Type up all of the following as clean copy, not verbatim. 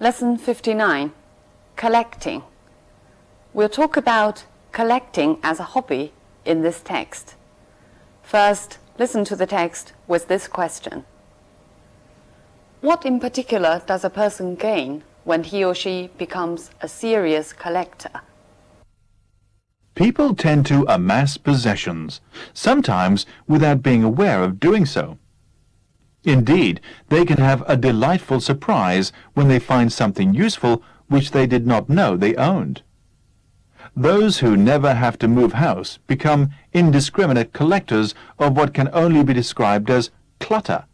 Lesson 59, Collecting. We'll talk about collecting as a hobby in this text. First, listen to the text with this question. What in particular does a person gain when he or she becomes a serious collector? People tend to amass possessions, sometimes without being aware of doing so. Indeed, they can have a delightful surprise when they find something useful which they did not know they owned. Those who never have to move house become indiscriminate collectors of what can only be described as clutter.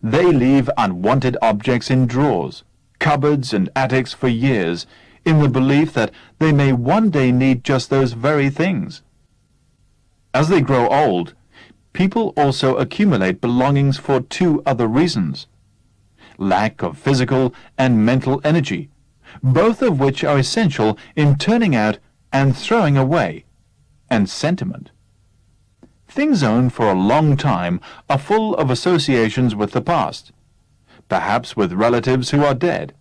They leave unwanted objects in drawers, cupboards and attics for years, in the belief that they may one day need just those very things. As they grow old, people also accumulate belongings for two other reasons: lack of physical and mental energy, both of which are essential in turning out and throwing away, and sentiment. Things owned for a long time are full of associations with the past, perhaps with relatives who are dead,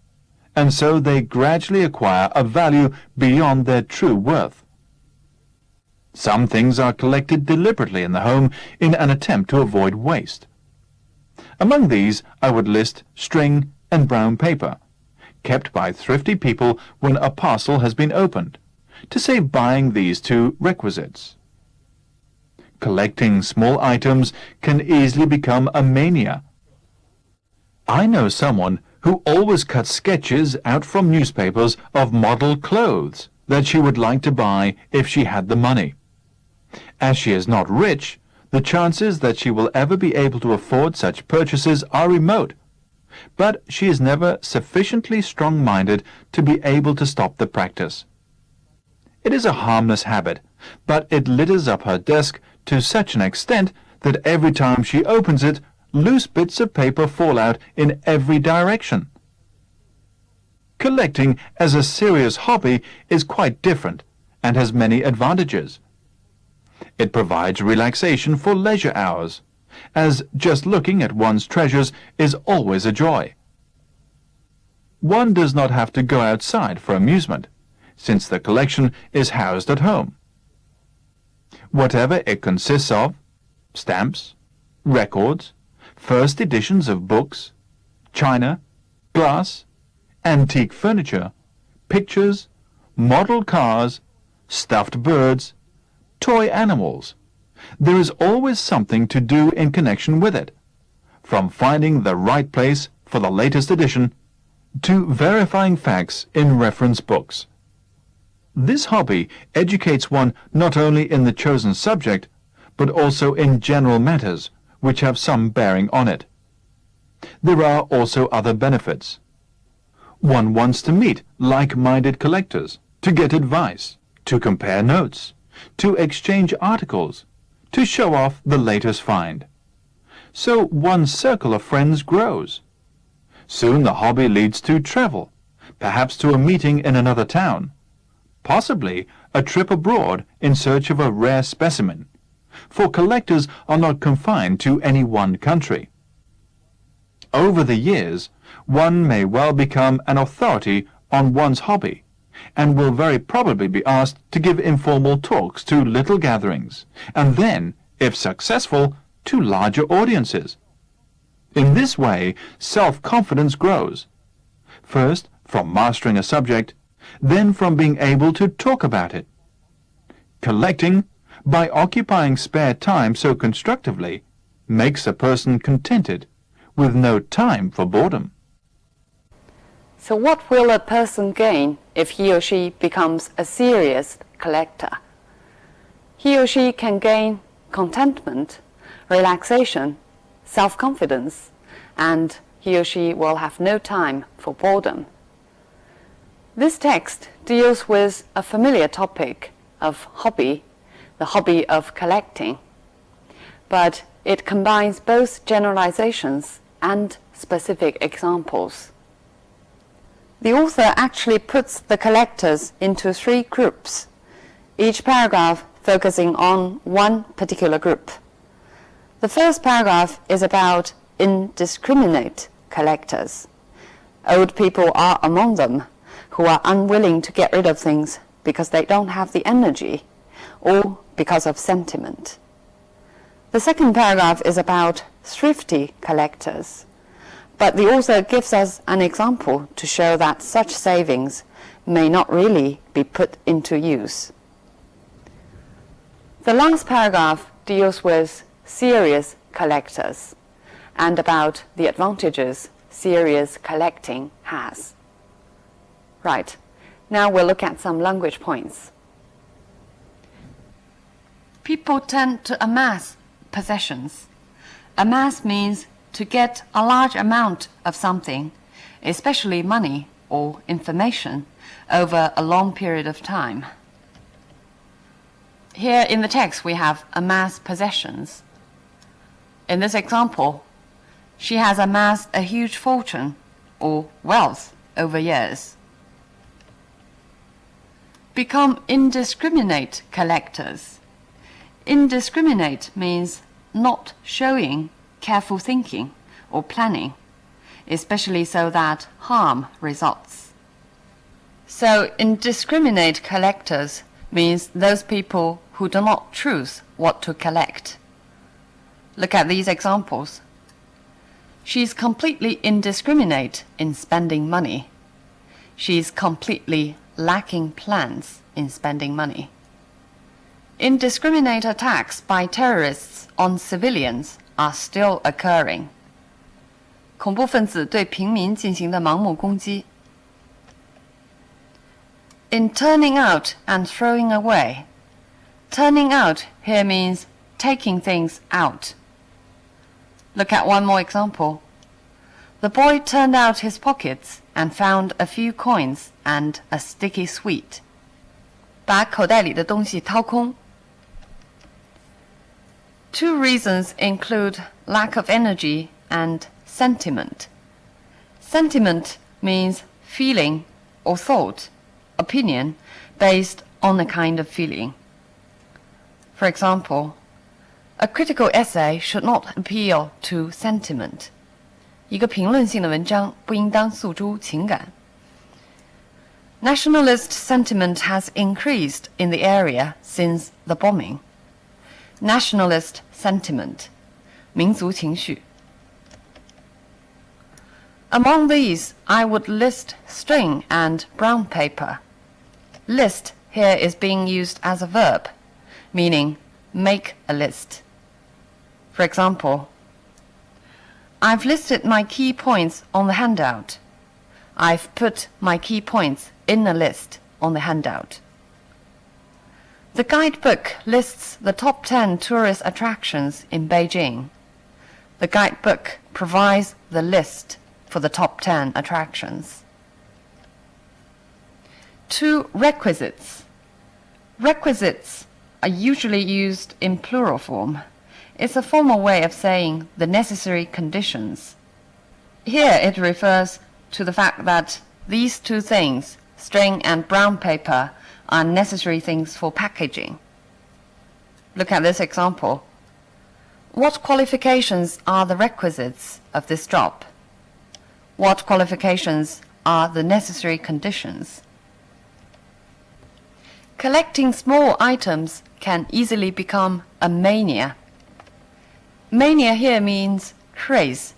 and so they gradually acquire a value beyond their true worth. Some things are collected deliberately in the home in an attempt to avoid waste. Among these I would list string and brown paper, kept by thrifty people when a parcel has been opened, to save buying these two requisites. Collecting small items can easily become a mania. I know someone who always cuts sketches out from newspapers of model clothes that she would like to buy if she had the money. As she is not rich, the chances that she will ever be able to afford such purchases are remote, but she is never sufficiently strong-minded to be able to stop the practice. It is a harmless habit, but it litters up her desk to such an extent that every time she opens it, loose bits of paper fall out in every direction. Collecting as a serious hobby is quite different and has many advantages. It provides relaxation for leisure hours, as just looking at one's treasures is always a joy. One does not have to go outside for amusement, since the collection is housed at home. Whatever it consists of, stamps, records, first editions of books, china, glass, antique furniture, pictures, model cars, stuffed birds, toy animals. There is always something to do in connection with it, from finding the right place for the latest edition to verifying facts in reference books. This hobby educates one not only in the chosen subject, but also in general matters which have some bearing on it. There are also other benefits. One wants to meet like-minded collectors, to get advice, to compare notes, to exchange articles, to show off the latest find. So one's circle of friends grows. Soon the hobby leads to travel, perhaps to a meeting in another town, possibly a trip abroad in search of a rare specimen, for collectors are not confined to any one country. Over the years, one may well become an authority on one's hobby, and will very probably be asked to give informal talks to little gatherings, and then, if successful, to larger audiences. In this way, self-confidence grows, first from mastering a subject, then from being able to talk about it. Collecting, by occupying spare time so constructively, makes a person contented, with no time for boredom. So what will a person gain if he or she becomes a serious collector? He or she can gain contentment, relaxation, self-confidence, and he or she will have no time for boredom. This text deals with a familiar topic of hobby, the hobby of collecting, but it combines both generalizations and specific examples. The author actually puts the collectors into 3 groups, each paragraph focusing on one particular group. The first paragraph is about indiscriminate collectors. Old people are among them who are unwilling to get rid of things because they don't have the energy or because of sentiment. The second paragraph is about thrifty collectors, but the author gives us an example to show that such savings may not really be put into use. The last paragraph deals with serious collectors and about the advantages serious collecting has. Right, now we'll look at some language points. People tend to amass possessions. Amass means to get a large amount of something, especially money or information, over a long period of time. Here in the text we have amass possessions. In this example, she has amassed a huge fortune or wealth over years. Become indiscriminate collectors. Indiscriminate means not showing careful thinking or planning, especially so that harm results. So indiscriminate collectors means those people who do not choose what to collect. Look at these examples. She's completely indiscriminate in spending money. She's completely lacking plans in spending money. Indiscriminate attacks by terrorists on civilians are still occurring. 恐怖分子对平民进行的盲目攻击。In turning out and throwing away. Turning out here means taking things out. Look at one more example. The boy turned out his pockets and found a few coins and a sticky sweet. 把口袋里的东西掏空。Two reasons include lack of energy and sentiment. Sentiment means feeling or thought, opinion, based on a kind of feeling. For example, a critical essay should not appeal to sentiment. 一个评论性的文章不应当诉诸情感。Nationalist sentiment has increased in the area since the bombing. Nationalist sentiment, 民族情绪。Among these, I would list string and brown paper. List here is being used as a verb, meaning make a list. For example, I've listed my key points on the handout. I've put my key points in a list on the handout. The guidebook lists the top 10 tourist attractions in Beijing. The guidebook provides the list for the top 10 attractions. Two requisites. Requisites are usually used in plural form. It's a formal way of saying the necessary conditions. Here it refers to the fact that these two things, string and brown paper, are necessary things for packaging. Look at this example. What qualifications are the requisites of this job? What qualifications are the necessary conditions? Collecting small items can easily become a mania. Mania here means craze.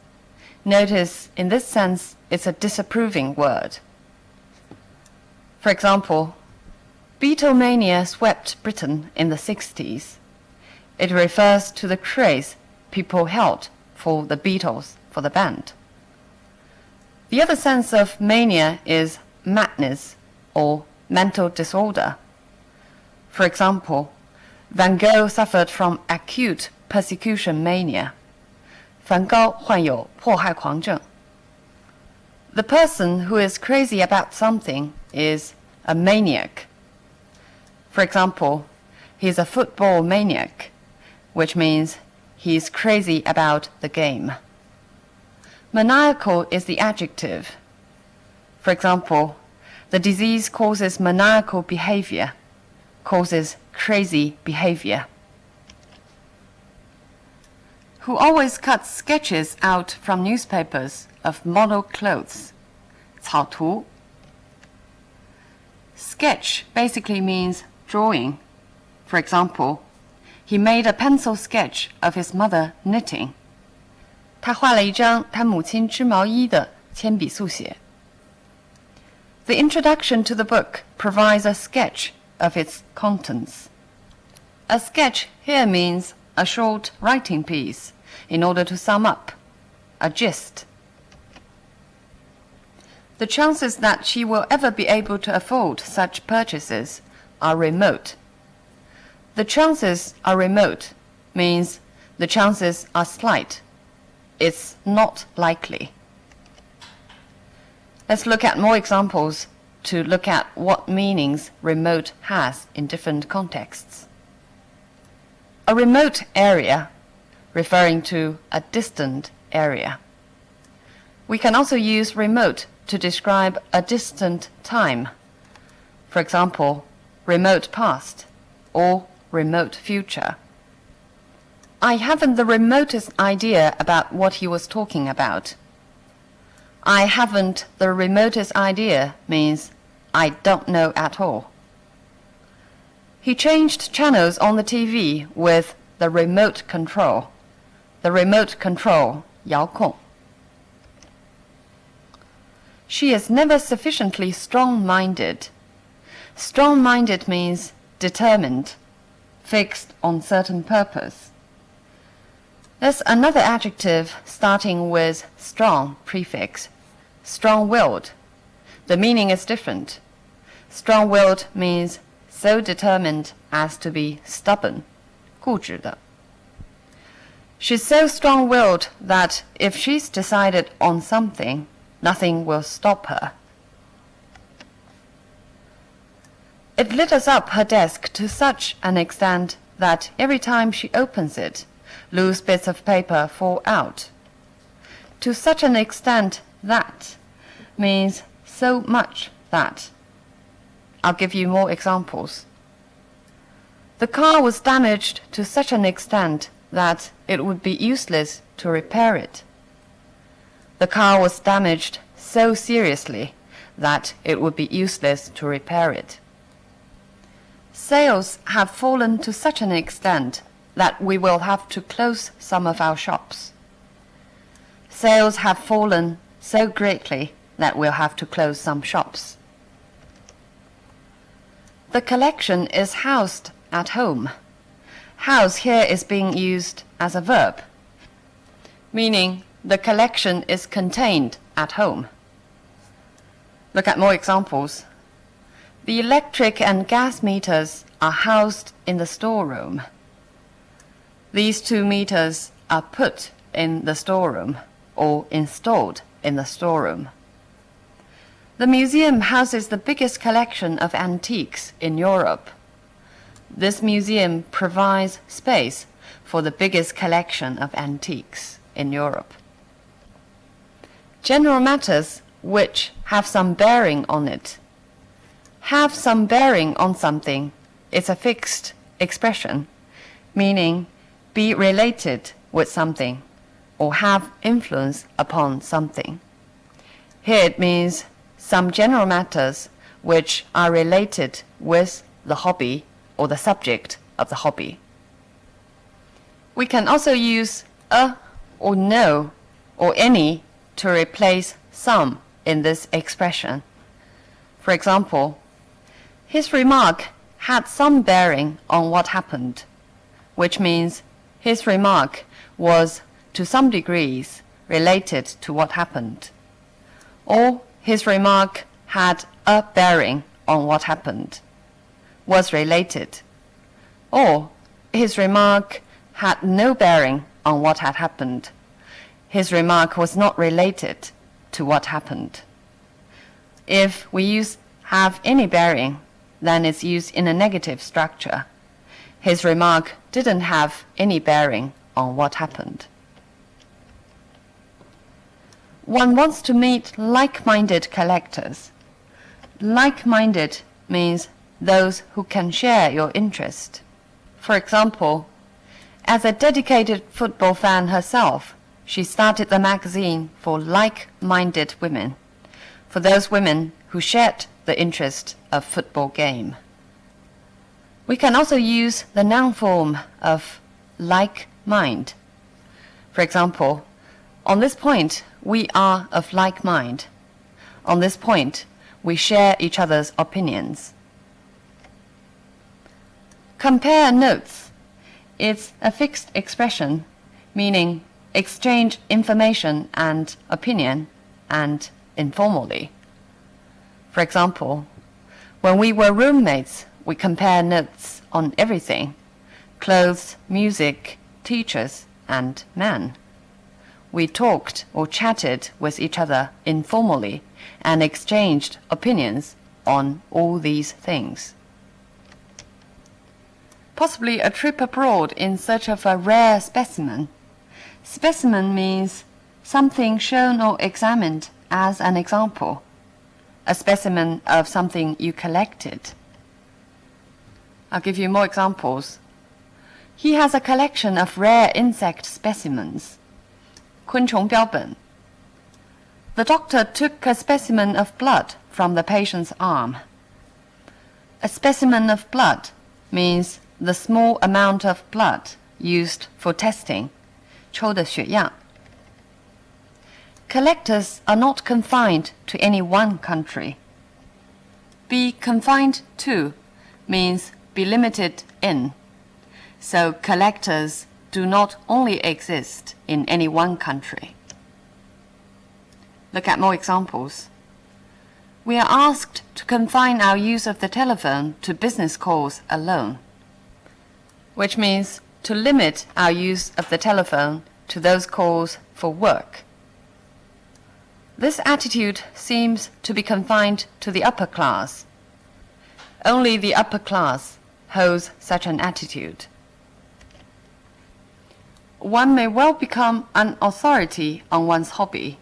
Notice, in this sense, it's a disapproving word. For example, Beatlemania swept Britain in the 60s. It refers to the craze people held for the Beatles, for the band. The other sense of mania is madness or mental disorder. For example, Van Gogh suffered from acute persecution mania. 梵高患有迫害狂症。The person who is crazy about something is a maniac. For example, he's a football maniac, which means he's crazy about the game. Maniacal is the adjective. For example, the disease causes maniacal behavior, causes crazy behavior. Who always cuts sketches out from newspapers of model clothes. 草图. Sketch basically means drawing. For example, he made a pencil sketch of his mother knitting. 他画了一张他母亲织毛衣的铅笔速写. The introduction to the book provides a sketch of its contents. A sketch here means a short writing piece in order to sum up, a gist. The chances that she will ever be able to afford such purchases are remote. The chances are remote means the chances are slight. It's not likely. Let's look at more examples to look at what meanings remote has in different contexts. A remote area, referring to a distant area. We can also use remote to describe a distant time. For example, remote past or remote future. I haven't the remotest idea about what he was talking about. I haven't the remotest idea means I don't know at all. He changed channels on the TV with the remote control. The remote control, 遥控. She is never sufficiently strong-minded. Strong-minded means determined, fixed on certain purpose. There's another adjective starting with strong prefix, strong-willed. The meaning is different. Strong-willed means so determined as to be stubborn, 固执的. She's so strong-willed that if she's decided on something, nothing will stop her. It litters up her desk to such an extent that every time she opens it, loose bits of paper fall out. To such an extent that means so much that. I'll give you more examples. The car was damaged to such an extent that it would be useless to repair it. The car was damaged so seriously that it would be useless to repair it. Sales have fallen to such an extent that we will have to close some of our shops. Sales have fallen so greatly that we'll have to close some shops. The collection is housed at home. House here is being used as a verb, meaning the collection is contained at home. Look at more examples. The electric and gas meters are housed in the storeroom. These 2 meters are put in the storeroom or installed in the storeroom. The museum houses the biggest collection of antiques in Europe. This museum provides space for the biggest collection of antiques in Europe. General matters which have some bearing on it. Have some bearing on something is a fixed expression, meaning be related with something or have influence upon something. Here it means some general matters which are related with the hobby or the subject of the hobby. We can also use a or no or any to replace some in this expression. For example, his remark had some bearing on what happened, which means his remark was to some degrees related to what happened. Or his remark had a bearing on what happened, was related. Or his remark had no bearing on what had happened. His remark was not related to what happened. If we use have any bearing, then it's used in a negative structure. His remark didn't have any bearing on what happened. One wants to meet like-minded collectors. Like-minded means those who can share your interest. For example, as a dedicated football fan herself, she started the magazine for like-minded women. for those women who shared the interest of football game. We can also use the noun form of like mind. For example, on this point, we are of like mind. On this point, we share each other's opinions. Compare notes. It's a fixed expression, meaning exchange information and opinion, and informally. For example, when we were roommates, we compared notes on everything: clothes, music, teachers, and men. We talked or chatted with each other informally and exchanged opinions on all these things. Possibly a trip abroad in search of a rare specimen. Specimen means something shown or examined as an example, a specimen of something you collected. I'll give you more examples. He has a collection of rare insect specimens. 昆虫标本. The doctor took a specimen of blood from the patient's arm. A specimen of blood means the small amount of blood used for testing, 抽的血样. Collectors are not confined to any one country. Be confined to means be limited in. So collectors do not only exist in any one country. Look at more examples. We are asked to confine our use of the telephone to business calls alone, which means to limit our use of the telephone to those calls for work. This attitude seems to be confined to the upper class. Only the upper class holds such an attitude. One may well become an authority on one's hobby.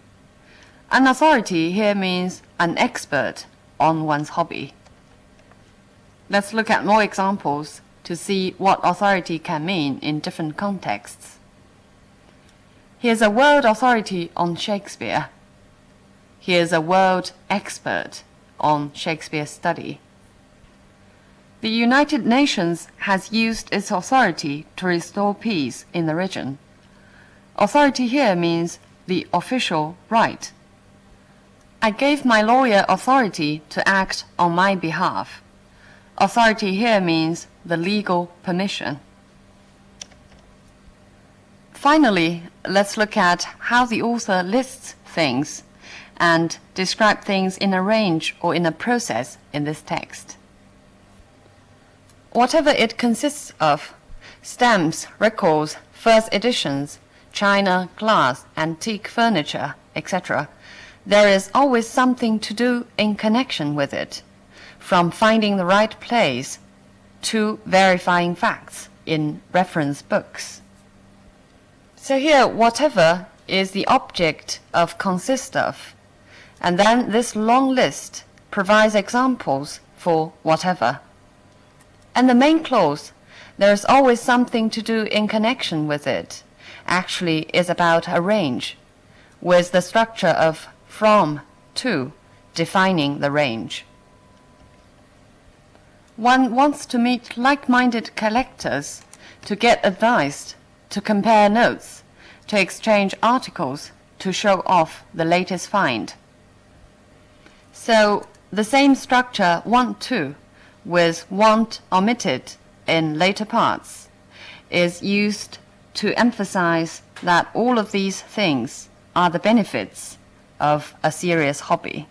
An authority here means an expert on one's hobby. Let's look at more examples to see what authority can mean in different contexts. He is a world authority on Shakespeare. He is a world expert on Shakespeare study. The United Nations has used its authority to restore peace in the region. Authority here means the official right. I gave my lawyer authority to act on my behalf. Authority here means the legal permission. Finally, let's look at how the author lists things and describe things in a range or in a process in this text. Whatever it consists of, stamps, records, first editions, china, glass, antique furniture, etc., there is always something to do in connection with it, from finding the right place to verifying facts in reference books. So here, whatever is the object of consist of, and then this long list provides examples for whatever. And the main clause, there is always something to do in connection with it, actually is about a range, with the structure of from, to, defining the range. One wants to meet like-minded collectors, to get advice, to compare notes, to exchange articles, to show off the latest find. So the same structure want to, with want omitted in later parts, is used to emphasize that all of these things are the benefits of a serious hobby.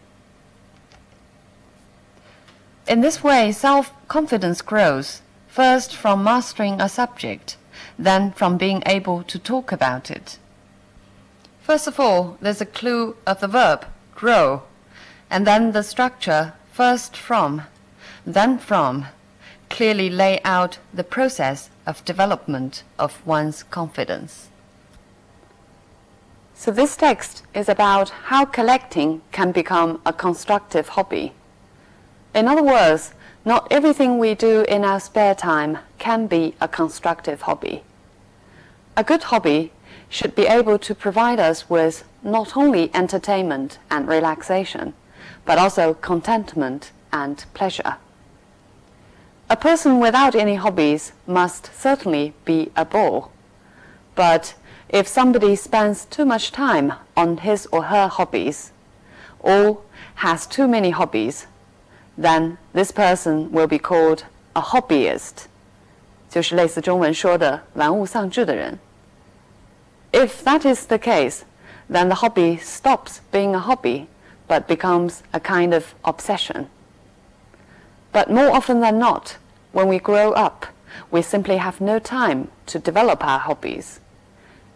In this way, self-confidence grows, first from mastering a subject, then from being able to talk about it. First of all, there's a clue of the verb, grow, and then the structure, first from, then from, clearly lay out the process of development of one's confidence. So this text is about how collecting can become a constructive hobby. In other words, not everything we do in our spare time can be a constructive hobby. A good hobby should be able to provide us with not only entertainment and relaxation, but also contentment and pleasure. A person without any hobbies must certainly be a bore. But if somebody spends too much time on his or her hobbies, or has too many hobbies, then this person will be called a hobbyist, 就是类似中文说的玩物丧志的人。If that is the case, then the hobby stops being a hobby, but becomes a kind of obsession. But more often than not, when we grow up, we simply have no time to develop our hobbies.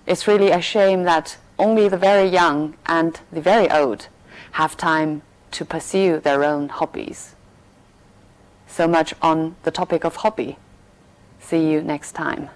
It's really a shame that only the very young and the very old have time to pursue their own hobbies. So much on the topic of hobby. See you next time.